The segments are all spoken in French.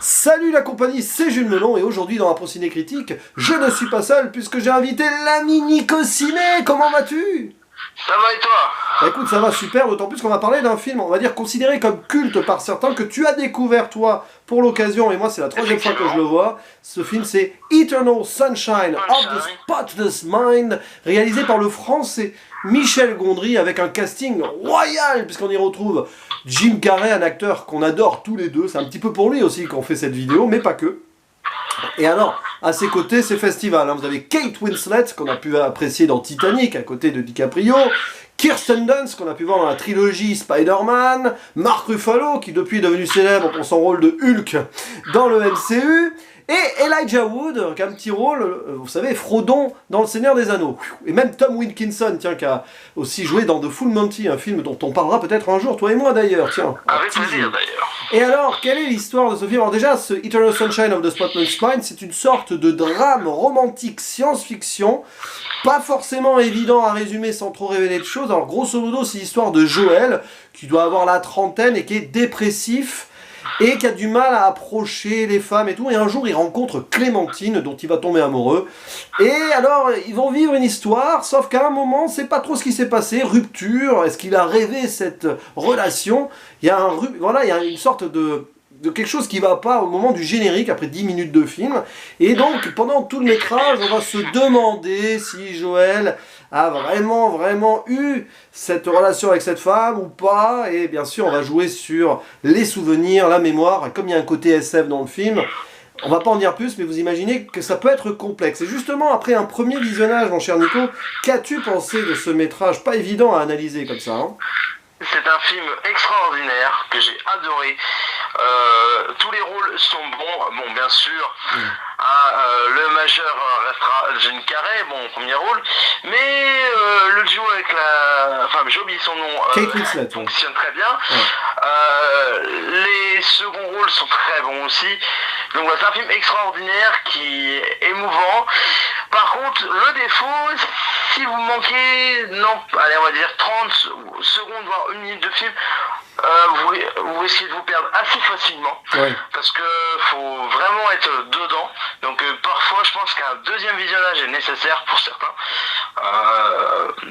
Salut la compagnie, c'est Jules Melon et aujourd'hui dans Rapport Ciné Critique, je ne suis pas seul puisque j'ai invité l'ami Nico Ciné. Comment vas-tu? Ça va et toi? Bah écoute, ça va super, d'autant plus qu'on va parler d'un film, on va dire considéré comme culte par certains, que tu as découvert toi pour l'occasion, et moi c'est la troisième fois que je le vois. Ce film c'est Eternal Sunshine of the Spotless Mind, réalisé par le français Michel Gondry avec un casting royal, puisqu'on y retrouve Jim Carrey, un acteur qu'on adore tous les deux, c'est un petit peu pour lui aussi qu'on fait cette vidéo, mais pas que. Et alors, à ses côtés, c'est festival. Hein. Vous avez Kate Winslet, qu'on a pu apprécier dans Titanic, à côté de DiCaprio. Kirsten Dunst, qu'on a pu voir dans la trilogie Spider-Man. Mark Ruffalo, qui depuis est devenu célèbre pour son rôle de Hulk dans le MCU. Et Elijah Wood, qui a un petit rôle, vous savez, Frodon dans Le Seigneur des Anneaux. Et même Tom Wilkinson, tiens, qui a aussi joué dans The Full Monty, un film dont on parlera peut-être un jour, toi et moi d'ailleurs, tiens. Avec plaisir d'ailleurs. Et alors, quelle est l'histoire de ce film? Alors déjà, ce Eternal Sunshine of the Spotless Mind, c'est une sorte de drame romantique science-fiction, pas forcément évident à résumer sans trop révéler de choses. Alors grosso modo, c'est l'histoire de Joël, qui doit avoir la trentaine et qui est dépressif, et qui a du mal à approcher les femmes et tout, et un jour il rencontre Clémentine, dont il va tomber amoureux, et alors ils vont vivre une histoire, sauf qu'à un moment, c'est pas trop ce qui s'est passé, rupture, est-ce qu'il a rêvé cette relation? Il y a voilà, il y a une sorte de quelque chose qui va pas au moment du générique, après 10 minutes de film, et donc pendant tout le métrage, on va se demander si Joël a vraiment eu cette relation avec cette femme ou pas, et bien sûr on va jouer sur les souvenirs, la mémoire, et comme il y a un côté SF dans le film, on va pas en dire plus, mais vous imaginez que ça peut être complexe. Et justement, après un premier visionnage, mon cher Nico, qu'as-tu pensé de ce métrage pas évident à analyser comme ça, hein? C'est un film extraordinaire que j'ai adoré. Tous les rôles sont bons. Bon, bien sûr, le majeur restera Jim Carrey, bon, premier rôle. Mais le duo avec la... Enfin, j'ai oublié son nom. Kate Winslet. Fonctionne très bien. Les seconds rôles sont très bons aussi. Donc voilà, c'est un film extraordinaire qui est émouvant. Par contre, le défaut, si vous manquez, non, allez, on va dire 30 secondes, voire une minute de film, vous risquez de vous perdre assez facilement. Ouais. Parce que faut vraiment être dedans. Donc parfois, je pense qu'un deuxième visionnage est nécessaire pour certains.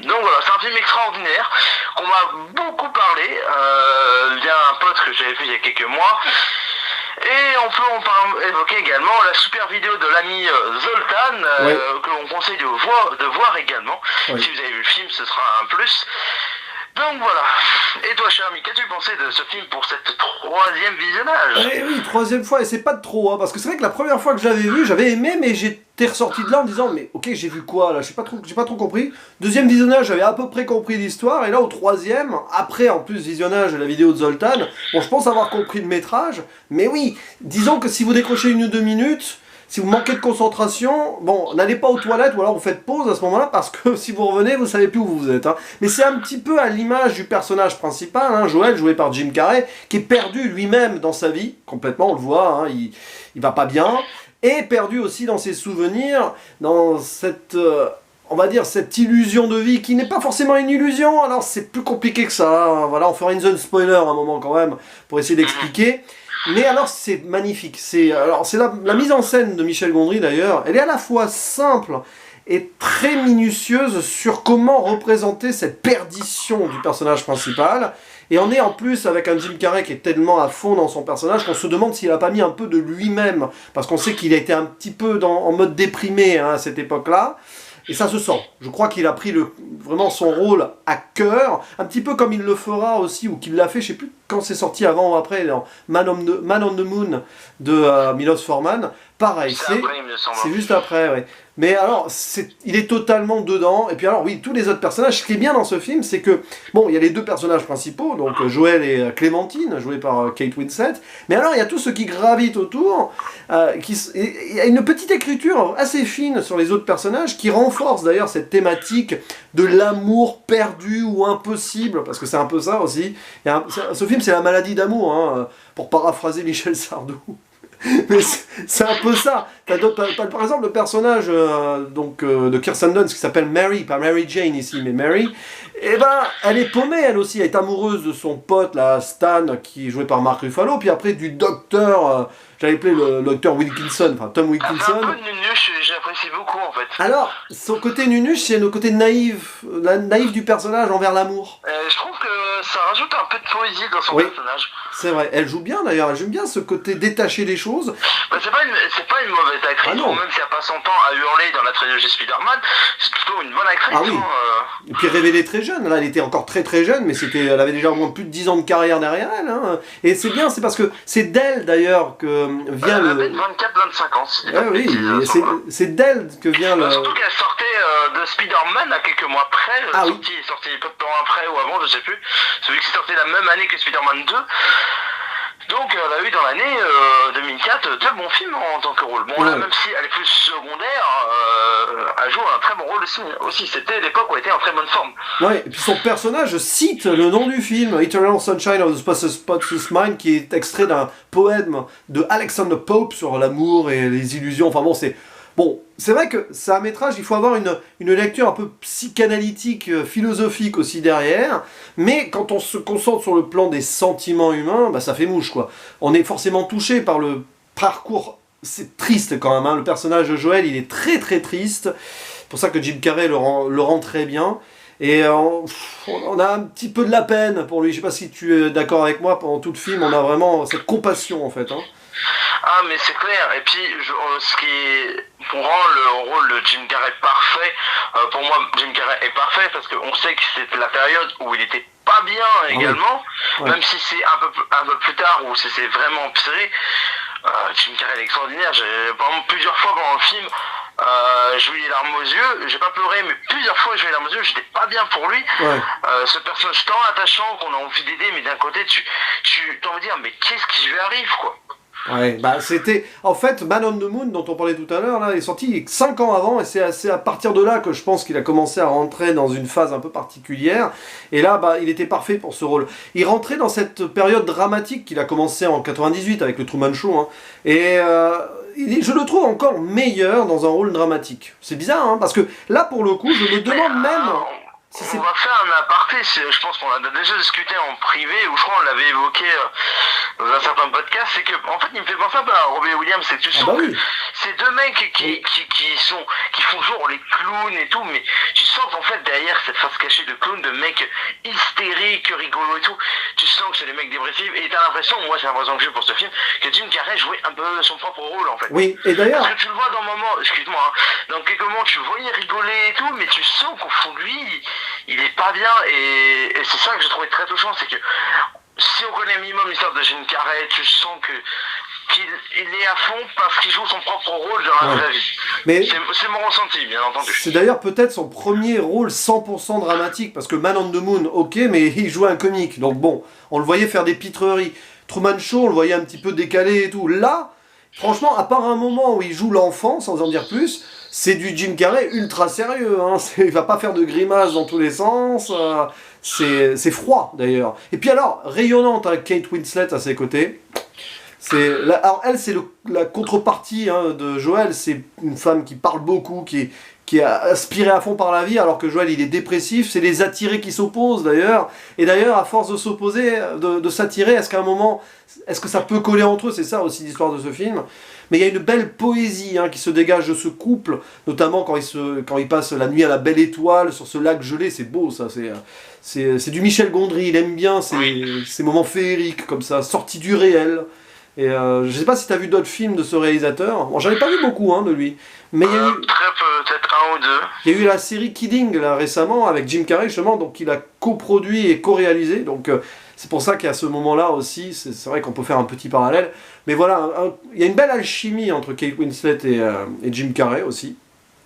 Donc voilà, c'est un film extraordinaire qu'on m'a beaucoup parlé via un pote que j'avais vu il y a quelques mois. Et on peut évoquer également la super vidéo de l'ami Zoltan, que l'on conseille de voir également. Oui. Si vous avez vu le film, ce sera un plus. Donc voilà. Et toi, cher ami, qu'as-tu pensé de ce film pour cette troisième visionnage? Eh oui, troisième fois, et c'est pas de trop, hein, parce que c'est vrai que la première fois que je l'avais vu, j'avais aimé, mais j'étais ressorti de là en disant, mais ok, j'ai vu quoi là, j'ai pas trop compris. Deuxième visionnage, j'avais à peu près compris l'histoire, et là au troisième, après en plus visionnage de la vidéo de Zoltan, bon, je pense avoir compris le métrage, mais oui, disons que si vous décrochez 1 ou 2 minutes, si vous manquez de concentration, bon, n'allez pas aux toilettes ou alors vous faites pause à ce moment-là parce que si vous revenez, vous savez plus où vous êtes. Hein. Mais c'est un petit peu à l'image du personnage principal, hein, Joël, joué par Jim Carrey, qui est perdu lui-même dans sa vie, complètement, on le voit, hein, il va pas bien, et perdu aussi dans ses souvenirs, dans cette... on va dire cette illusion de vie qui n'est pas forcément une illusion, alors c'est plus compliqué que ça, hein. Voilà, on fera une zone spoiler à un moment quand même, pour essayer d'expliquer. Mais alors c'est magnifique, c'est la mise en scène de Michel Gondry d'ailleurs, elle est à la fois simple et très minutieuse sur comment représenter cette perdition du personnage principal, et on est en plus avec un Jim Carrey qui est tellement à fond dans son personnage qu'on se demande s'il n'a pas mis un peu de lui-même, parce qu'on sait qu'il a été un petit peu en mode déprimé, hein, à cette époque-là. Et ça se sent. Je crois qu'il a pris vraiment son rôle à cœur, un petit peu comme il le fera aussi, ou qu'il l'a fait, je sais plus quand c'est sorti, avant ou après, dans Man on the Moon de Milos Forman. Pareil, c'est juste après, ouais. Mais alors, il est totalement dedans. Et puis alors, oui, tous les autres personnages, ce qui est bien dans ce film, c'est que, bon, il y a les deux personnages principaux, donc Joël et Clémentine, joués par Kate Winslet. Mais alors, il y a tout ce qui gravite autour. Il y a une petite écriture assez fine sur les autres personnages, qui renforce d'ailleurs cette thématique de l'amour perdu ou impossible, parce que c'est un peu ça aussi. Ce film, c'est la maladie d'amour, hein, pour paraphraser Michel Sardou. Mais c'est un peu ça. T'as, par exemple le personnage de Kirsten Dunst qui s'appelle Mary, pas Mary Jane ici, mais Mary. Et ben, elle est paumée elle aussi. Elle est amoureuse de son pote, là, Stan, qui est joué par Mark Ruffalo. Puis après du docteur, j'avais appelé le docteur Wilkinson, enfin Tom Wilkinson. C'est un peu nunuche, j'apprécie beaucoup en fait. Alors, son côté nunuche, c'est le côté naïf, naïf du personnage envers l'amour. Je trouve que ça rajoute un peu de poésie dans son personnage. C'est vrai, elle joue bien d'ailleurs, elle joue bien ce côté détaché des choses. Bah, c'est pas une mauvaise actrice, même si elle passe son temps à hurler dans la trilogie Spider-Man, c'est plutôt une bonne actrice. Ah oui. Et puis révélée très jeune, là elle était encore très très jeune, mais elle avait déjà au moins plus de 10 ans de carrière derrière elle. Hein. Et c'est bien, c'est parce que c'est d'elle d'ailleurs que vient elle avait 24-25 ans, si c'est d'elle que vient le... Surtout qu'elle sortait de Spider-Man à quelques mois près, il est sorti peu de temps après ou avant, je sais plus, celui qui est sorti la même année que Spider-Man 2. Donc elle a eu dans l'année 2004 de bons films en tant que rôle. Bon là, même si elle est plus secondaire, elle joue un très bon rôle aussi. C'était l'époque où elle était en très bonne forme. Ouais, et puis son personnage cite le nom du film, Eternal Sunshine of the Spotless Mind, qui est extrait d'un poème de Alexander Pope sur l'amour et les illusions. Enfin bon, c'est vrai que c'est un métrage, il faut avoir une lecture un peu psychanalytique, philosophique aussi derrière, mais quand on se concentre sur le plan des sentiments humains, bah ça fait mouche quoi. On est forcément touché par le parcours, c'est triste quand même, hein. Le personnage de Joel, il est très très triste, c'est pour ça que Jim Carrey le rend très bien, et on a un petit peu de la peine pour lui, je sais pas si tu es d'accord avec moi, pendant tout le film, on a vraiment cette compassion en fait, hein. Ah mais c'est clair, et puis ce qui rend le rôle de Jim Carrey parfait, pour moi Jim Carrey est parfait parce qu'on sait que c'était la période où il était pas bien également, même si c'est un peu plus tard où c'est vraiment empiré. Jim Carrey est extraordinaire, par exemple plusieurs fois pendant le film, j'ai eu les larmes aux yeux, j'ai pas pleuré mais plusieurs fois j'ai eu les larmes aux yeux, j'étais pas bien pour lui. Ce personnage tant attachant qu'on a envie d'aider, mais d'un côté tu t'as envie de dire mais qu'est-ce qui lui arrive quoi. Ouais, bah c'était... En fait, Man on the Moon, dont on parlait tout à l'heure, là, est sorti 5 ans avant, et c'est à partir de là que je pense qu'il a commencé à rentrer dans une phase un peu particulière, et là, bah, il était parfait pour ce rôle. Il rentrait dans cette période dramatique qu'il a commencé en 98 avec le Truman Show, hein, et je le trouve encore meilleur dans un rôle dramatique. C'est bizarre, hein, parce que là, pour le coup, je me demande même... On va faire un aparté, je pense qu'on a déjà discuté en privé, ou je crois on l'avait évoqué dans un certain podcast, c'est que en fait il me fait penser un peu à Robbie Williams, c'est que tu sens que ces deux mecs qui font toujours les clowns et tout, mais tu sens qu'en fait derrière cette face cachée de clown, de mecs hystériques, rigolos et tout, tu sens que c'est des mecs dépressifs, et t'as l'impression, moi c'est l'impression que j'ai pour ce film, que Jim Carrey jouait un peu son propre rôle en fait. Oui, et d'ailleurs... Parce que tu le vois dans un moment, excuse-moi, hein, dans quelques moments tu le voyais rigoler et tout, mais tu sens qu'au fond de lui, il est pas bien, et c'est ça que j'ai trouvé très touchant, c'est que si on connaît un minimum l'histoire de Jim Carrey, tu sens qu'il est à fond parce qu'il joue son propre rôle dans la vraie vie. Mais c'est mon ressenti, bien entendu. C'est d'ailleurs peut-être son premier rôle 100% dramatique, parce que Man on the Moon, ok, mais il jouait un comique, donc bon, on le voyait faire des pitreries. Truman Show, on le voyait un petit peu décalé et tout. Là, franchement, à part un moment où il joue l'enfant, sans en dire plus, c'est du Jim Carrey ultra sérieux, hein. Il va pas faire de grimaces dans tous les sens, c'est froid d'ailleurs. Et puis alors, rayonnante, hein, Kate Winslet à ses côtés. Alors elle, c'est la contrepartie de Joel, c'est une femme qui parle beaucoup, qui est aspirée à fond par la vie, alors que Joel il est dépressif, c'est les attirés qui s'opposent d'ailleurs. Et d'ailleurs, à force de s'opposer, de s'attirer, est-ce que ça peut coller entre eux? C'est ça aussi l'histoire de ce film. Mais il y a une belle poésie qui se dégage de ce couple, notamment quand ils passent la nuit à la belle étoile sur ce lac gelé, c'est beau ça, c'est du Michel Gondry, il aime bien ces moments féeriques comme ça, sortis du réel. Et je sais pas si tu as vu d'autres films de ce réalisateur, bon, j'en ai pas vu beaucoup de lui, mais il y a eu... Très peu, peut-être un ou deux. Il y a eu la série Kidding là, récemment avec Jim Carrey justement, donc il a coproduit et co-réalisé, donc c'est pour ça qu'à ce moment-là aussi, c'est vrai qu'on peut faire un petit parallèle, mais voilà, il y a une belle alchimie entre Kate Winslet et Jim Carrey aussi.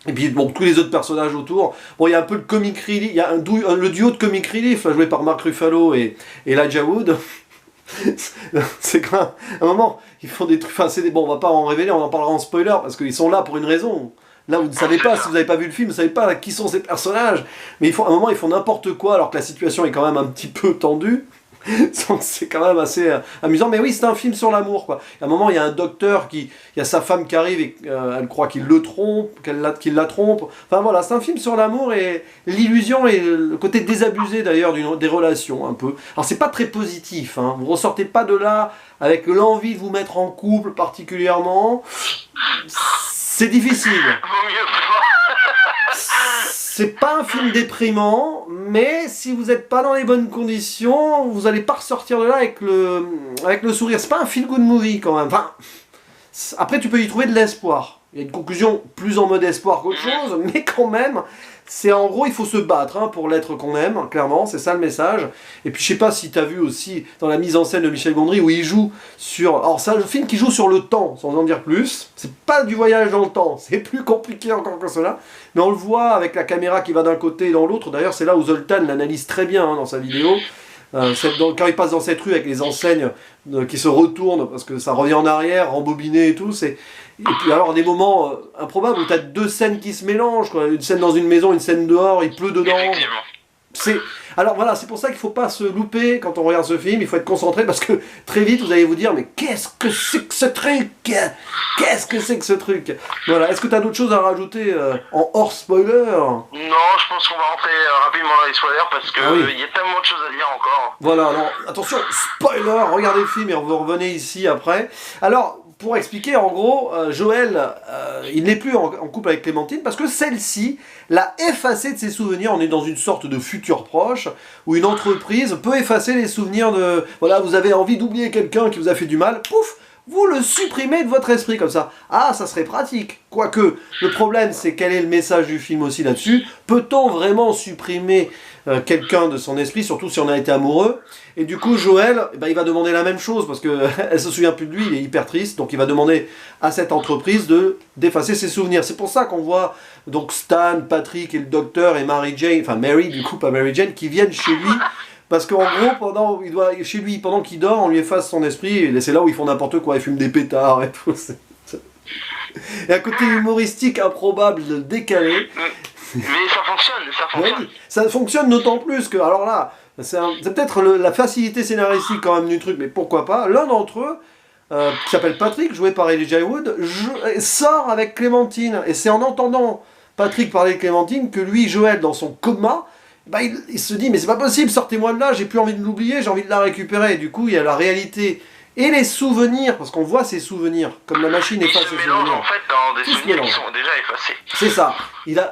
Et puis bon, tous les autres personnages autour, bon il y a un peu le comic relief, il y a le duo de comic relief là, joué par Mark Ruffalo et Elijah Wood. C'est quand même, à un moment, ils font des trucs, enfin bon, on va pas en révéler, on en parlera en spoiler, parce qu'ils sont là pour une raison. Là, vous ne savez pas, si vous n'avez pas vu le film, vous ne savez pas qui sont ces personnages, mais à un moment, ils font n'importe quoi, alors que la situation est quand même un petit peu tendue. Donc c'est quand même assez amusant. Mais oui, c'est un film sur l'amour, quoi. À un moment, il y a un docteur il y a sa femme qui arrive et elle croit qu'il le trompe, qu'il la trompe. Enfin voilà, c'est un film sur l'amour et l'illusion et le côté désabusé d'ailleurs des relations, un peu. Alors c'est pas très positif, hein. Vous ressortez pas de là avec l'envie de vous mettre en couple particulièrement. C'est difficile. Vaut mieux pas. C'est pas un film déprimant, mais si vous n'êtes pas dans les bonnes conditions, vous n'allez pas ressortir de là avec le sourire. C'est pas un feel-good movie quand même. Enfin, après, tu peux y trouver de l'espoir. Il y a une conclusion plus en mode espoir qu'autre chose, mais quand même, c'est en gros, il faut se battre hein, pour l'être qu'on aime, clairement, c'est ça le message. Et puis je sais pas si tu as vu aussi dans la mise en scène de Michel Gondry où il joue sur... Alors c'est un film qui joue sur le temps, sans en dire plus. C'est pas du voyage dans le temps, c'est plus compliqué encore que cela. Mais on le voit avec la caméra qui va d'un côté et dans l'autre. D'ailleurs c'est là où Zoltan l'analyse très bien hein, dans sa vidéo. Quand il passe dans cette rue avec les enseignes qui se retournent parce que ça revient en arrière, rembobiné et tout, et puis alors des moments improbables où tu as deux scènes qui se mélangent, quoi. Une scène dans une maison, une scène dehors, il pleut dedans. Alors voilà, c'est pour ça qu'il ne faut pas se louper quand on regarde ce film, il faut être concentré parce que très vite vous allez vous dire mais qu'est-ce que c'est que ce truc? Qu'est-ce que c'est que ce truc? Voilà, est-ce que tu as d'autres choses à rajouter en hors spoiler? Non, je pense qu'on va rentrer rapidement dans les spoilers parce que y a tellement de choses à dire encore. Voilà, alors attention, spoiler, regardez le film et vous revenez ici après. Alors, pour expliquer, en gros, Joël, il n'est plus en couple avec Clémentine parce que celle-ci l'a effacé de ses souvenirs. On est dans une sorte de futur proche où une entreprise peut effacer les souvenirs de... Voilà, vous avez envie d'oublier quelqu'un qui vous a fait du mal, pouf, vous le supprimez de votre esprit comme ça. Ah, ça serait pratique. Quoique, le problème, c'est quel est le message du film aussi là-dessus. Peut-on vraiment supprimer quelqu'un de son esprit, surtout si on a été amoureux? Et du coup, Joël, il va demander la même chose, parce qu'elle se souvient plus de lui, il est hyper triste, donc il va demander à cette entreprise d'effacer ses souvenirs. C'est pour ça qu'on voit donc Stan, Patrick et le docteur et Mary Jane, enfin Mary du coup, pas Mary Jane, qui viennent chez lui. Parce qu'en gros, chez lui, pendant qu'il dort, on lui efface son esprit, et c'est là où ils font n'importe quoi, ils fument des pétards et tout. Et un côté humoristique improbable, décalé. Mais ça fonctionne. Oui, ça fonctionne d'autant plus que, alors là, c'est peut-être la facilité scénaristique quand même du truc, mais pourquoi pas. L'un d'entre eux, qui s'appelle Patrick, joué par Elijah Wood, sort avec Clémentine. Et c'est en entendant Patrick parler de Clémentine que lui, Joël, dans son coma, il se dit mais c'est pas possible, sortez-moi de là, j'ai plus envie de l'oublier, j'ai envie de la récupérer. Et du coup, il y a la réalité et les souvenirs, parce qu'on voit ses souvenirs, comme la machine efface ses souvenirs. Il se mélange en fait dans des souvenirs qui sont déjà effacés. C'est ça.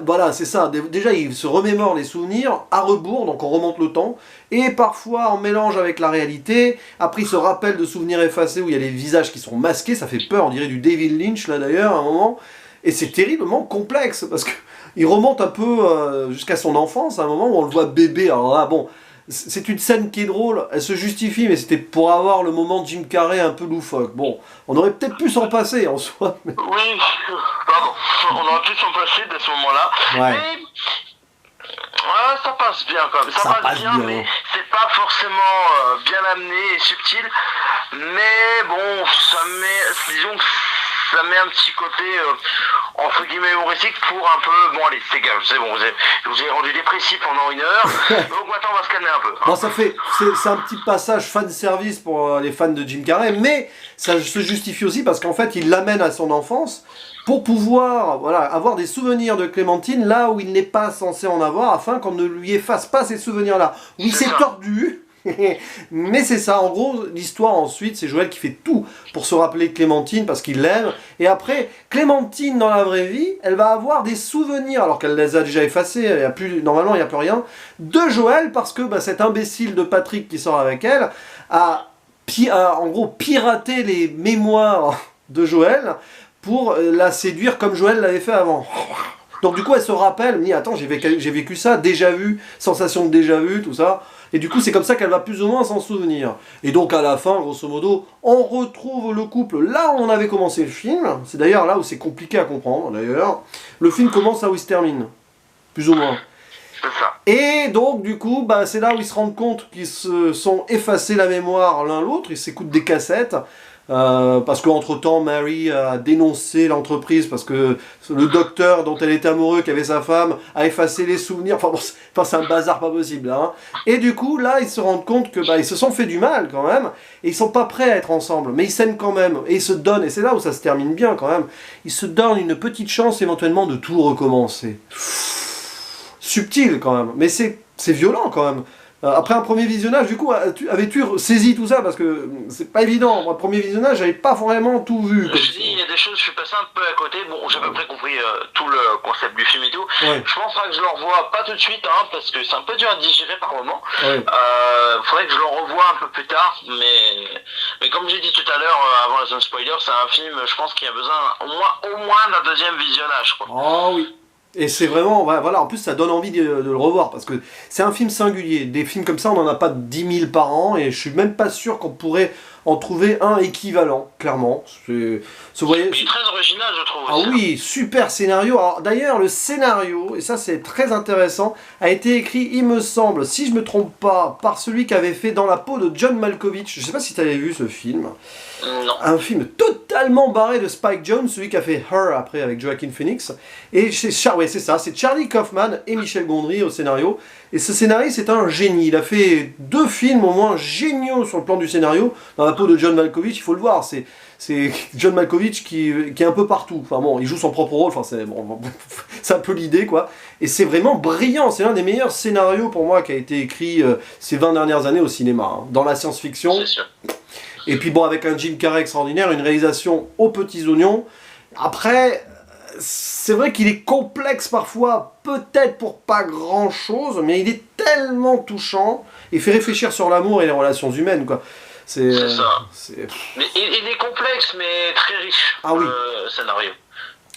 Voilà, c'est ça. Déjà, il se remémore les souvenirs à rebours, donc on remonte le temps, et parfois on mélange avec la réalité. Après, il se rappelle de souvenirs effacés où il y a les visages qui sont masqués, ça fait peur, on dirait du David Lynch là d'ailleurs à un moment. Et c'est terriblement complexe parce que il remonte un peu jusqu'à son enfance, à un moment où on le voit bébé. Alors là, bon, c'est une scène qui est drôle, elle se justifie, mais c'était pour avoir le moment de Jim Carrey un peu loufoque. Bon, on aurait peut-être pu s'en passer en soi. Mais... Oui, pardon, on aurait pu s'en passer dès ce moment-là. Ouais. Mais ça passe bien quand même. Ça passe bien, mais c'est pas forcément bien amené et subtil. Mais bon, disons que ça met un petit côté entre guillemets humoristique pour un peu... Bon allez, c'est bon, je vous ai rendu dépressif pendant 1 heure, donc maintenant on va se calmer un peu. Bon, c'est un petit passage fan service pour les fans de Jim Carrey, mais ça se justifie aussi parce qu'en fait il l'amène à son enfance pour pouvoir avoir des souvenirs de Clémentine là où il n'est pas censé en avoir, afin qu'on ne lui efface pas ces souvenirs là. Oui, c'est tordu. Mais c'est ça, en gros, l'histoire ensuite, c'est Joël qui fait tout pour se rappeler de Clémentine parce qu'il l'aime. Et après, Clémentine dans la vraie vie, elle va avoir des souvenirs, alors qu'elle les a déjà effacés, normalement il n'y a plus rien, de Joël parce que cet imbécile de Patrick qui sort avec elle a en gros piraté les mémoires de Joël pour la séduire comme Joël l'avait fait avant. Donc du coup elle se rappelle, elle me dit attends j'ai vécu ça, déjà vu, sensation de déjà vu, tout ça. Et du coup, c'est comme ça qu'elle va plus ou moins s'en souvenir. Et donc, à la fin, grosso modo, on retrouve le couple là où on avait commencé le film. C'est d'ailleurs là où c'est compliqué à comprendre, d'ailleurs. Le film commence là où il se termine. Plus ou moins. C'est ça. Et donc, du coup, c'est là où ils se rendent compte qu'ils se sont effacés la mémoire l'un l'autre. Ils s'écoutent des cassettes. Parce qu'entre-temps, Mary a dénoncé l'entreprise parce que le docteur dont elle était amoureuse, qui avait sa femme, a effacé les souvenirs. Enfin, bon, c'est un bazar pas possible. Hein. Et du coup, là, ils se rendent compte que ils se sont fait du mal quand même. Et ils sont pas prêts à être ensemble. Mais ils s'aiment quand même. Et ils se donnent. Et c'est là où ça se termine bien quand même. Ils se donnent une petite chance éventuellement de tout recommencer. Subtil quand même. Mais c'est violent quand même. Après un premier visionnage, du coup, avais-tu saisi tout ça? Parce que c'est pas évident. Moi, le premier visionnage, j'avais pas vraiment tout vu. Je dis, il y a des choses, je suis passé un peu à côté. Bon, j'ai à peu près compris tout le concept du film et tout. Ouais. Je pense pas que je le revoie pas tout de suite, hein, parce que c'est un peu dur à digérer par moment. Ouais. Faudrait que je le revoie un peu plus tard, mais comme j'ai dit tout à l'heure, avant la zone spoiler, c'est un film, je pense qu'il y a besoin au moins d'un deuxième visionnage, quoi. Ah oui. Et c'est vraiment, voilà, en plus ça donne envie de le revoir, parce que c'est un film singulier. Des films comme ça, on n'en a pas 10 000 par an, et je suis même pas sûr qu'on pourrait en trouver un équivalent, clairement. Il est très original, je trouve. Ah oui, super scénario. Alors d'ailleurs, le scénario, et ça c'est très intéressant, a été écrit, il me semble, si je me trompe pas, par celui qui avait fait Dans la peau de John Malkovich. Je sais pas si tu avais vu ce film. Non. Un film totalement barré de Spike Jonze, celui qui a fait Her après avec Joaquin Phoenix. Et c'est ça, c'est Charlie Kaufman et Michel Gondry au scénario. Et ce scénariste c'est un génie. Il a fait 2 films au moins géniaux sur le plan du scénario. Dans la peau de John Malkovich, il faut le voir. C'est John Malkovich qui est un peu partout. Enfin bon, il joue son propre rôle. Enfin c'est un peu l'idée quoi. Et c'est vraiment brillant. C'est l'un des meilleurs scénarios pour moi qui a été écrit ces 20 dernières années au cinéma. Hein. Dans la science-fiction. C'est sûr. Et puis bon, avec un Jim Carrey extraordinaire, une réalisation aux petits oignons. Après, c'est vrai qu'il est complexe parfois, peut-être pour pas grand-chose, mais il est tellement touchant, et fait réfléchir sur l'amour et les relations humaines, quoi. C'est ça. Mais il est complexe, mais très riche, ah oui. Le scénario.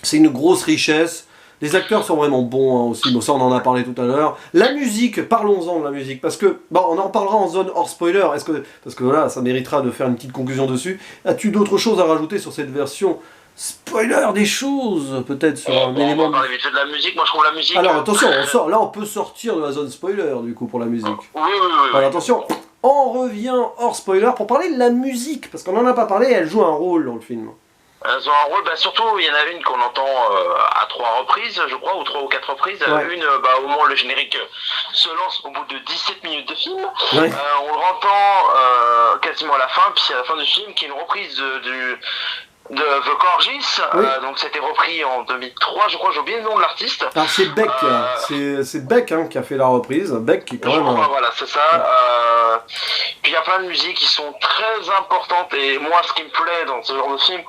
C'est une grosse richesse. Les acteurs sont vraiment bons hein, aussi, bon, ça on en a parlé tout à l'heure. La musique, parlons-en de la musique, parce que, bon, on en parlera en zone hors spoiler, parce que voilà, ça méritera de faire une petite conclusion dessus. As-tu d'autres choses à rajouter sur cette version spoiler des choses, peut-être sur un élément... On va parler vite fait de la musique, moi je trouve la musique... Alors attention, là on peut sortir de la zone spoiler du coup pour la musique. Oui. Alors attention, on revient hors spoiler pour parler de la musique, parce qu'on n'en a pas parlé, elle joue un rôle dans le film. Elles ont un rôle, surtout il y en a une qu'on entend à 3 reprises, je crois, ou 3 ou 4 reprises. Ouais. Une, au moment où le générique se lance au bout de 17 minutes de film. Ouais. On le entend quasiment à la fin, puis c'est à la fin du film, qui est une reprise de The Corgis. Oui. Donc c'était repris en 2003, je crois, j'ai oublié le nom de l'artiste. Alors c'est Beck, c'est Beck hein, qui a fait la reprise. Beck qui est quand même... Voilà, c'est ça. Puis il y a plein de musiques qui sont très importantes, et moi ce qui me plaît dans ce genre de film,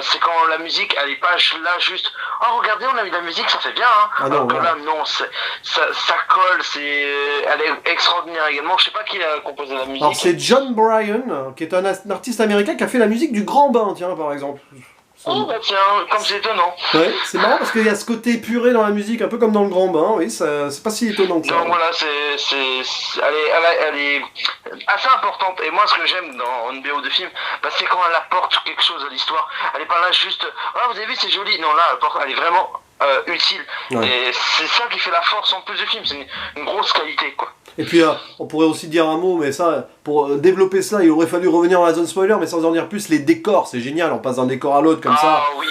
c'est quand la musique elle est pas là juste oh regardez on a mis de la musique ça fait bien hein. Ah non, ouais. Là non ça colle, elle est extraordinaire également. Je sais pas qui a composé la musique. Alors c'est John Bryan qui est un artiste américain qui a fait la musique du Grand Bain, tiens par exemple. Oh bah tiens, comme c'est étonnant. Ouais, c'est marrant parce qu'il y a ce côté épuré dans la musique, un peu comme dans le Grand Bain, oui, c'est pas si étonnant que ça. Donc voilà, elle est assez importante. Et moi, ce que j'aime dans une BO de film, c'est quand elle apporte quelque chose à l'histoire. Elle est pas là juste, ah vous avez vu, c'est joli. Non, là, elle est vraiment utile. Ouais. Et c'est ça qui fait la force en plus du film, c'est une grosse qualité, quoi. Et puis, on pourrait aussi dire un mot, mais ça, pour développer cela, il aurait fallu revenir dans la zone spoiler, mais sans en dire plus, les décors, c'est génial, on passe d'un décor à l'autre comme ça. Ah oui,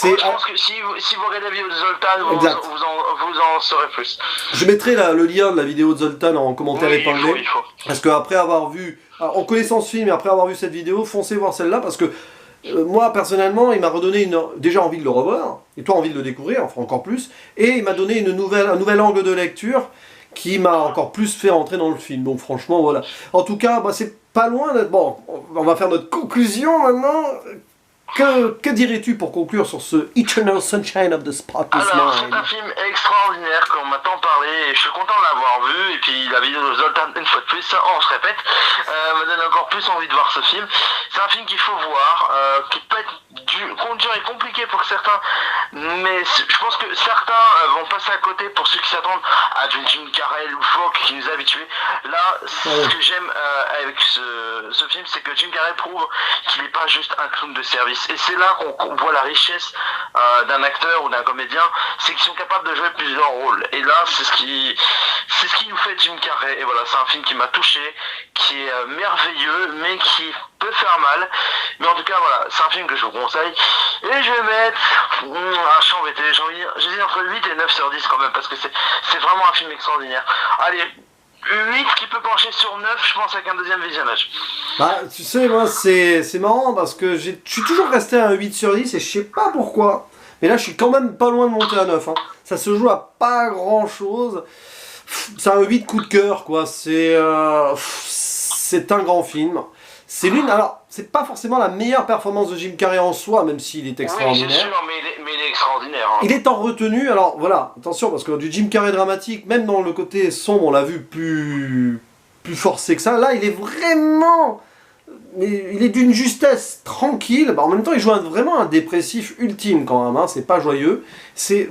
je pense que si vous regardez la vidéo de Zoltan, vous en saurez plus. Je mettrai le lien de la vidéo de Zoltan en commentaire épinglé, il faut. Parce qu'après avoir vu, en connaissant ce film et après avoir vu cette vidéo, foncez voir celle-là, parce que moi, personnellement, il m'a redonné déjà envie de le revoir, et toi envie de le découvrir, enfin encore plus, et il m'a donné un nouvel angle de lecture, qui m'a encore plus fait rentrer dans le film. Donc franchement, voilà. En tout cas, c'est pas loin d'être... Bon, on va faire notre conclusion maintenant. Que dirais-tu pour conclure sur ce Eternal Sunshine of the Spotless Mind? Alors, c'est un film extraordinaire qu'on m'a tant parlé, et je suis content de l'avoir vu, et puis la vidéo de Zoltan, une fois de plus, on se répète, me donne encore plus envie de voir ce film. C'est un film qu'il faut voir, qui peut être dur et compliqué pour certains, mais je pense que certains vont passer à côté pour ceux qui s'attendent à du Jim Carrey loufoque qui nous a habitués. Là, ce que j'aime avec ce film, c'est que Jim Carrey prouve qu'il n'est pas juste un clown de service. Et c'est là qu'on voit la richesse d'un acteur ou d'un comédien, c'est qu'ils sont capables de jouer plusieurs rôles. Et là, c'est ce qui nous fait Jim Carrey. Et voilà, c'est un film qui m'a touché, qui est merveilleux, mais qui peut faire mal. Mais en tout cas, voilà, c'est un film que je vous conseille. Et je vais mettre... je suis embêté, j'ai dit entre 8 et 9 sur 10 quand même, parce que c'est vraiment un film extraordinaire. Allez, 8 qui peut pencher sur 9, je pense, avec un deuxième visionnage. Bah, tu sais, moi, c'est marrant parce que je suis toujours resté à un 8 sur 10 et je sais pas pourquoi. Mais là, je suis quand même pas loin de monter à 9. Hein. Ça se joue à pas grand chose. C'est un 8 coup de cœur, quoi. C'est un grand film. C'est l'une. Alors, c'est pas forcément la meilleure performance de Jim Carrey en soi, même s'il est extraordinaire. Oui, c'est sûr, mais il est extraordinaire. Hein. Il est en retenue. Alors, voilà, attention, parce que du Jim Carrey dramatique, même dans le côté sombre, on l'a vu plus forcé que ça. Là, il est vraiment. Mais il est d'une justesse tranquille. Bah, en même temps, il joue vraiment un dépressif ultime quand même. Hein. C'est pas joyeux. C'est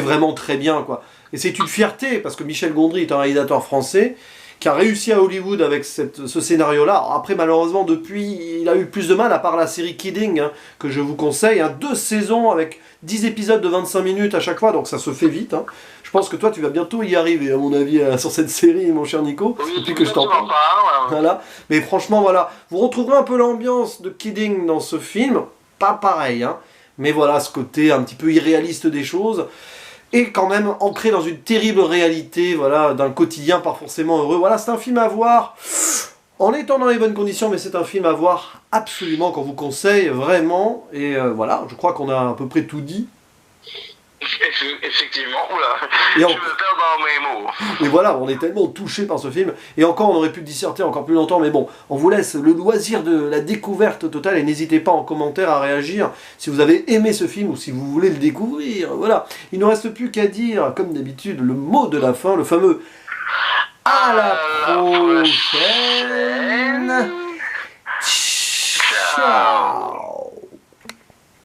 vraiment très bien, quoi. Et c'est une fierté parce que Michel Gondry est un réalisateur français qui a réussi à Hollywood avec ce scénario-là. Après, malheureusement, depuis, il a eu plus de mal, à part la série Kidding, hein, que je vous conseille. Hein, 2 saisons avec 10 épisodes de 25 minutes à chaque fois, donc ça se fait vite. Hein. Je pense que toi, tu vas bientôt y arriver, à mon avis, sur cette série, mon cher Nico. Oui, depuis que je t'en parle. Voilà. Mais franchement, voilà. Vous retrouverez un peu l'ambiance de Kidding dans ce film. Pas pareil, hein. Mais voilà, ce côté un petit peu irréaliste des choses. Et quand même ancré dans une terrible réalité, voilà, d'un quotidien pas forcément heureux. Voilà, c'est un film à voir en étant dans les bonnes conditions, mais c'est un film à voir absolument qu'on vous conseille vraiment. Et voilà, je crois qu'on a à peu près tout dit. Effectivement, oula, je me perds dans mes mots. Et voilà, on est tellement touchés par ce film. Et encore, on aurait pu disserter encore plus longtemps, mais bon, on vous laisse le loisir de la découverte totale et n'hésitez pas en commentaire à réagir si vous avez aimé ce film ou si vous voulez le découvrir. Voilà, il ne reste plus qu'à dire, comme d'habitude, le mot de la fin, le fameux à la prochaine. Ciao.